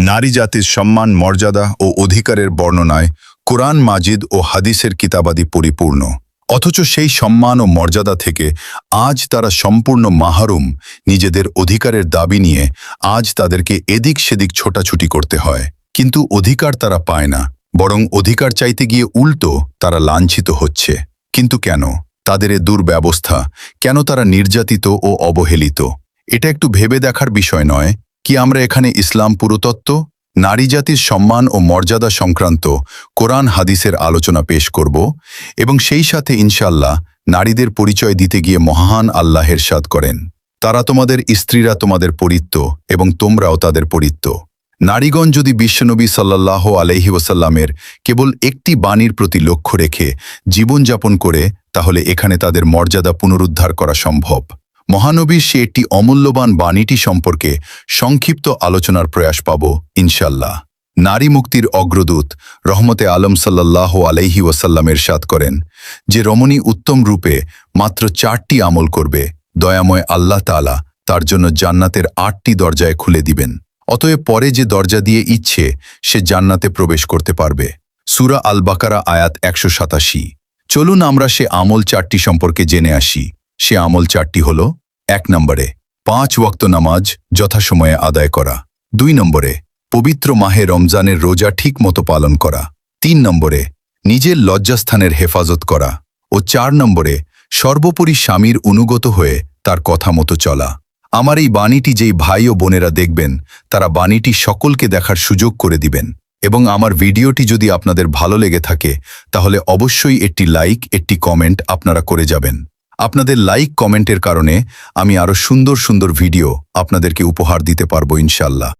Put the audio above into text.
নারী জাতির সম্মান, মর্যাদা ও অধিকারের বর্ণনায় কোরআন মাজিদ ও হাদিসের কিতাবাদি পরিপূর্ণ। অথচ সেই সম্মান ও মর্যাদা থেকে আজ তারা সম্পূর্ণ মাহরুম। নিজেদের অধিকারের দাবি নিয়ে আজ তাদেরকে এদিক সেদিক ছোটাছুটি করতে হয়, কিন্তু অধিকার তারা পায় না, বরং অধিকার চাইতে গিয়ে উল্টো তারা লাঞ্ছিত হচ্ছে। কিন্তু কেন তাদের এ দুর্ব্যবস্থা? কেন তারা নির্যাতিত ও অবহেলিত? এটা একটু ভেবে দেখার বিষয় নয় কি? আমরা এখানে ইসলাম পুরুতত্ত্ব, নারী জাতির সম্মান ও মর্যাদা সংক্রান্ত কোরআন হাদিসের আলোচনা পেশ করব, এবং সেই সাথে ইনশাল্লাহ নারীদের পরিচয় দিতে গিয়ে মহান আল্লাহ ইরশাদ করেন, তারা তোমাদের স্ত্রীরা তোমাদের পরিত্য এবং তোমরাও তাদের পরিত্য। নারীগণ যদি বিশ্বনবী সাল্লাল্লাহু আলাইহি ওয়াসাল্লামের কেবল একটি বাণীর প্রতি লক্ষ্য রেখে জীবনযাপন করে, তাহলে এখানে তাদের মর্যাদা পুনরুদ্ধার করা সম্ভব। মহানবীর সে একটি অমূল্যবান বাণীটি সম্পর্কে সংক্ষিপ্ত আলোচনার প্রয়াস পাব ইনশাল্লাহ। নারী মুক্তির অগ্রদূত রহমতে আলম সাল্লাল্লাহু আলাইহি ওয়াসাল্লাম ইরশাদ করেন, যে রমণী উত্তম রূপে মাত্র 4টি আমল করবে, দয়াময় আল্লাহ তাআলা তার জন্য জান্নাতের 8টি দরজায় খুলে দিবেন। অতএব পরে যে দরজা দিয়ে ইচ্ছে সে জান্নাতে প্রবেশ করতে পারবে। সূরা আল বাকারা আয়াত 187। চলুন আমরা সে আমল 4টি সম্পর্কে জেনে আসি। সে আমল 4টি হল: 1 নম্বরে 5 ওয়াক্ত নামাজ যথাসময়ে আদায় করা। 2 নম্বরে পবিত্র মাহে রমজানের রোজা ঠিক মতো পালন করা। 3 নম্বরে নিজের লজ্জাস্থানের হেফাজত করা। ও 4 নম্বরে সর্বোপরি স্বামীর অনুগত হয়ে তার কথা মতো চলা। আমার এই বাণীটি যেই ভাই ও বোনেরা দেখবেন, তারা বাণীটি সকলকে দেখার সুযোগ করে দিবেন, এবং আমার ভিডিওটি যদি আপনাদের ভালো লেগে থাকে তাহলে অবশ্যই একটি লাইক, একটি কমেন্ট আপনারা করে যাবেন। আপনাদের লাইক কমেন্টের কারণে আমি আরো সুন্দর সুন্দর ভিডিও আপনাদেরকে উপহার দিতে পারবো ইনশাল্লাহ।